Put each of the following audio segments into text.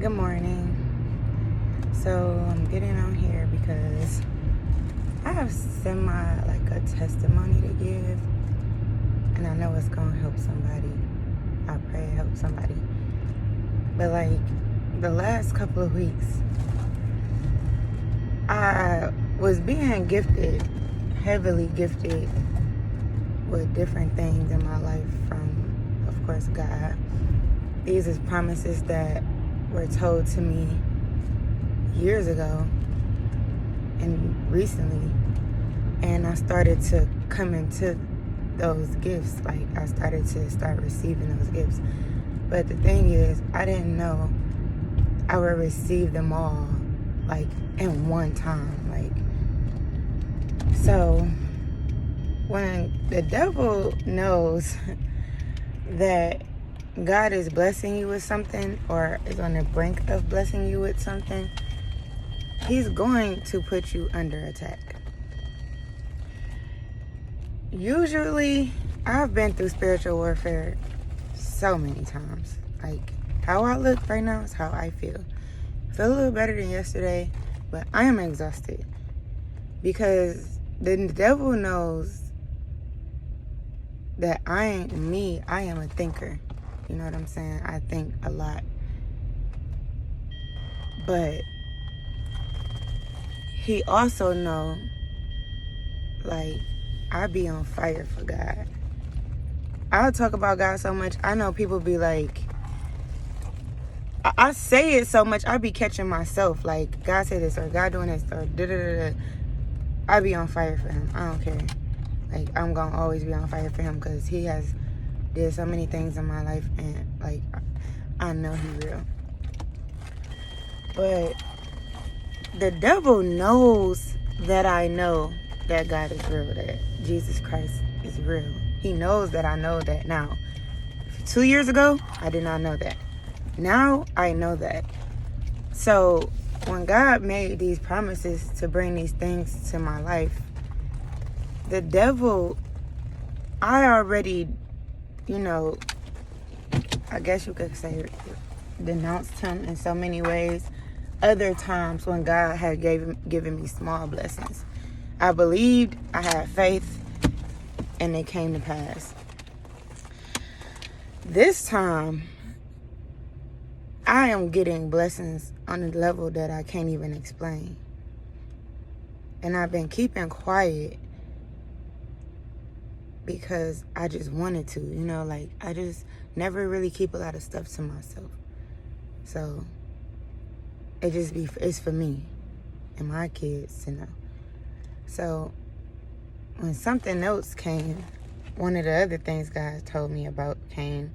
Good morning. So I'm getting on here because I have a testimony to give, and I know it's gonna help somebody. I pray it helps somebody. But the last couple of weeks, I was being gifted, heavily gifted, with different things in my life from, of course, God. These are promises that were told to me years ago and recently, and I started to come into those gifts. I started to start receiving those gifts, but the thing is, I didn't know I would receive them all in one time. So when the devil knows that God is blessing you with something, or is on the brink of blessing you with something, he's going to put you under attack. Usually, I've been through spiritual warfare so many times. How I look right now is how I feel. I feel a little better than yesterday, but I am exhausted because the devil knows that I am a thinker. You know what I'm saying? I think a lot. But he also know, I be on fire for God. I'll talk about God so much. I know people be like, I say it so much, I be catching myself. God said this, or God doing this, or da-da-da-da. I be on fire for him. I don't care. I'm going to always be on fire for him because he has did so many things in my life, and, I know he real. But the devil knows that I know that God is real, that Jesus Christ is real. He knows that I know that now. 2 years ago, I did not know that. Now, I know that. So, when God made these promises to bring these things to my life, the devil, I already, I guess you could say, denounced him in so many ways. Other times when God had given me small blessings, I believed, I had faith, and it came to pass. This time, I am getting blessings on a level that I can't even explain. And I've been keeping quiet because I just wanted to, I just never really keep a lot of stuff to myself. So it's for me and my kids to know. So when something else came, one of the other things God told me about came,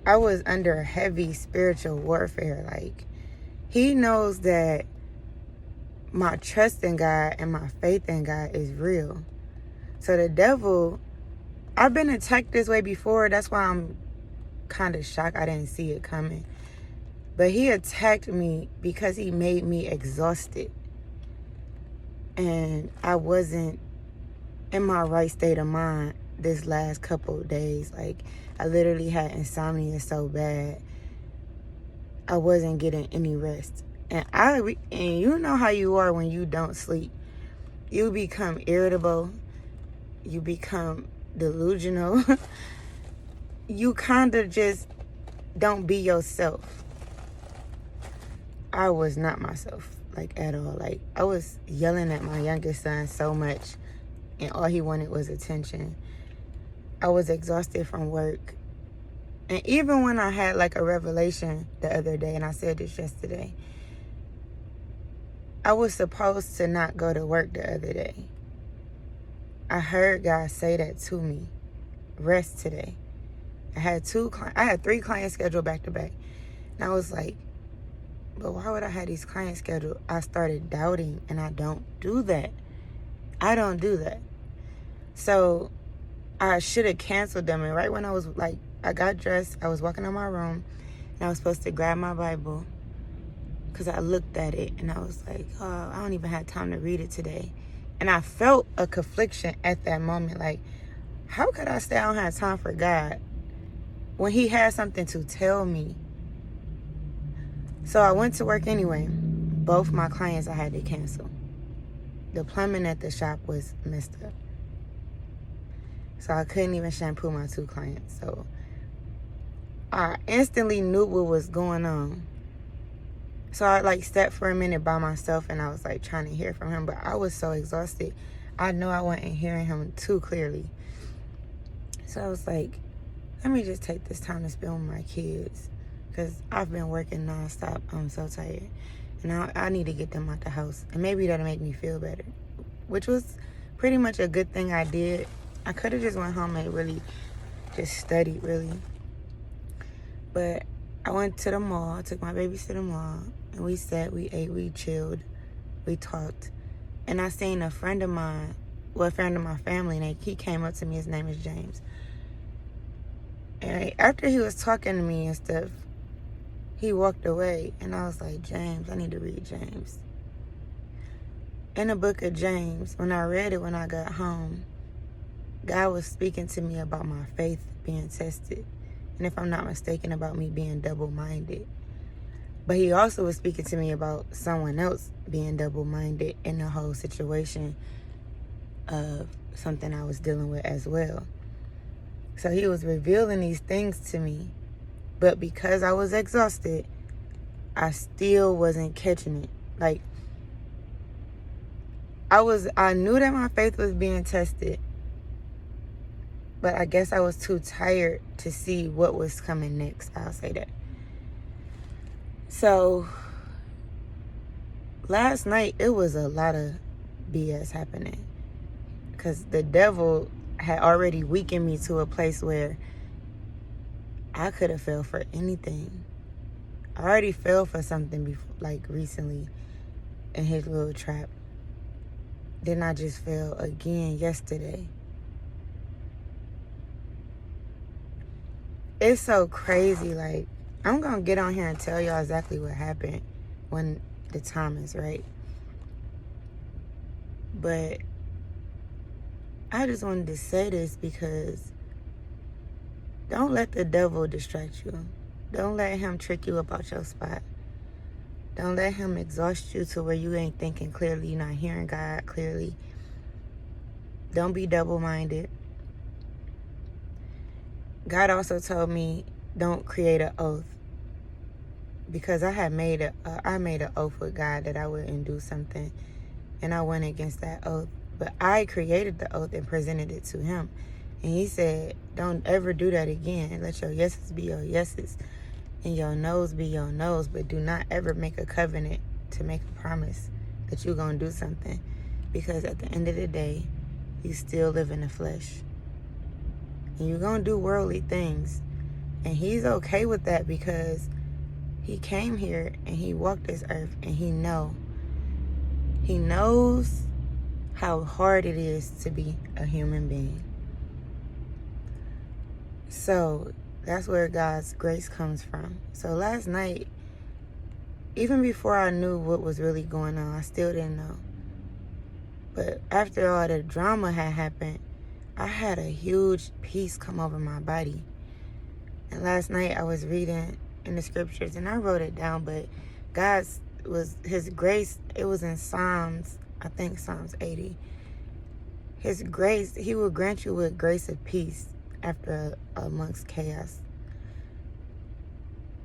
I was under heavy spiritual warfare. He knows that my trust in God and my faith in God is real. So the devil, I've been attacked this way before. That's why I'm kind of shocked I didn't see it coming. But he attacked me because he made me exhausted. And I wasn't in my right state of mind this last couple of days. I literally had insomnia so bad, I wasn't getting any rest. And you know how you are when you don't sleep. You become irritable. You become delusional. You kind of just don't be yourself. I was not myself, at all. I was yelling at my youngest son so much, and all he wanted was attention. I was exhausted from work. And even when I had a revelation the other day, and I said this yesterday, I was supposed to not go to work the other day. I heard God say that to me. Rest today. I had 3 clients scheduled back to back. And I was like, but why would I have these clients scheduled? I started doubting, and I don't do that. I don't do that. So I should have canceled them. And right when I was I got dressed, I was walking in my room, and I was supposed to grab my Bible because I looked at it, and I was like, oh, I don't even have time to read it today. And I felt a confliction at that moment. How could I say I don't have time for God? when he had something to tell me. So I went to work anyway. Both my clients I had to cancel. The plumbing at the shop was messed up. So I couldn't even shampoo my 2 clients. So I instantly knew what was going on. So I like stepped for a minute by myself and I was like trying to hear from him. But I was so exhausted. I know I wasn't hearing him too clearly. So I was like, let me just take this time to spend with my kids. Because I've been working nonstop. I'm so tired. And I need to get them out the house. And maybe that'll make me feel better. Which was pretty much a good thing I did. I could have just went home and really just studied, really. But I went to the mall. Took my babies to the mall. And we sat, we ate, we chilled. We talked. And I seen a friend of mine, well, a friend of my family. And he came up to me. His name is James. And after he was talking to me and stuff, he walked away, and I was like, James, I need to read James. In the book of James, when I read it when I got home, God was speaking to me about my faith being tested. And if I'm not mistaken, about me being double-minded. But he also was speaking to me about someone else being double-minded in the whole situation of something I was dealing with as well. So he was revealing these things to me. But because I was exhausted, I still wasn't catching it. Like, I knew that my faith was being tested. But I guess I was too tired to see what was coming next. I'll say that. So, last night, it was a lot of BS happening. Because the devil had already weakened me to a place where I could have fell for anything. I already fell for something before, like recently, in his little trap. Then I just fell again yesterday. It's so crazy. Like, I'm going to get on here and tell y'all exactly what happened when the time is right. But I just wanted to say this because don't let the devil distract you. Don't let him trick you about your spot. Don't let him exhaust you to where you ain't thinking clearly, you're not hearing God clearly. Don't be double-minded. God also told me don't create an oath. Because I made an oath with God that I wouldn't do something. And I went against that oath. But I created the oath and presented it to him. And he said, don't ever do that again. Let your yeses be your yeses and your no's be your no's. But do not ever make a covenant to make a promise that you're going to do something. Because at the end of the day, you still live in the flesh. And you're going to do worldly things. And he's okay with that because he came here and he walked this earth and he knows how hard it is to be a human being. So that's where God's grace comes from. So last night, even before I knew what was really going on, I still didn't know. But after all the drama had happened, I had a huge peace come over my body. And last night I was reading in the scriptures and I wrote it down, but his grace, it was in Psalms, I think Psalms 80. His grace, he will grant you with grace of peace after amongst chaos.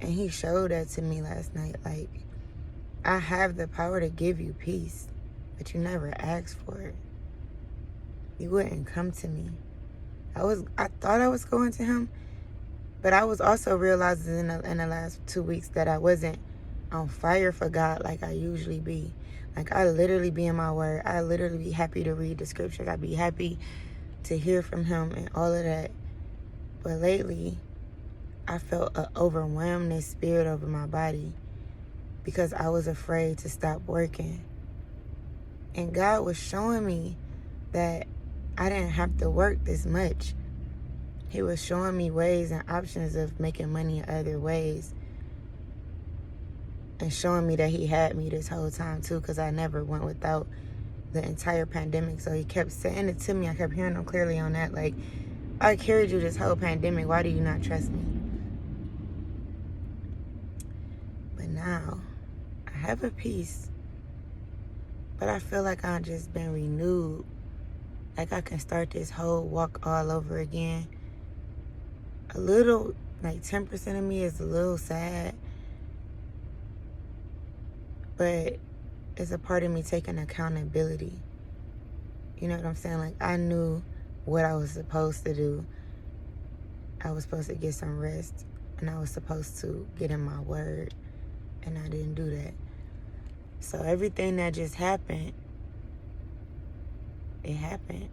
And he showed that to me last night. Like, I have the power to give you peace, but you never asked for it. You wouldn't come to me. I thought I was going to him, but I was also realizing in the last 2 weeks that I wasn't on fire for God like I usually be. Like, I literally be in my word. I literally be happy to read the scriptures. I'd be happy to hear from him and all of that. But lately, I felt an overwhelming spirit over my body because I was afraid to stop working. And God was showing me that I didn't have to work this much. He was showing me ways and options of making money in other ways. And showing me that he had me this whole time too, because I never went without the entire pandemic. So he kept saying it to me. I kept hearing him clearly on that. Like, I carried you this whole pandemic. Why do you not trust me? But now, I have a peace. But I feel like I've just been renewed. Like I can start this whole walk all over again. A little, like 10% of me is a little sad. But it's a part of me taking accountability. You know what I'm saying? Like I knew what I was supposed to do. I was supposed to get some rest. And I was supposed to get in my word. And I didn't do that. So everything that just happened, it happened.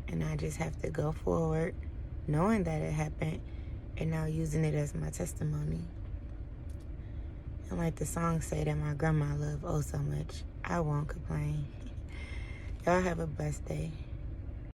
And I just have to go forward knowing that it happened and now using it as my testimony. And like the song say that my grandma loved oh so much, I won't complain. Y'all have a blessed day.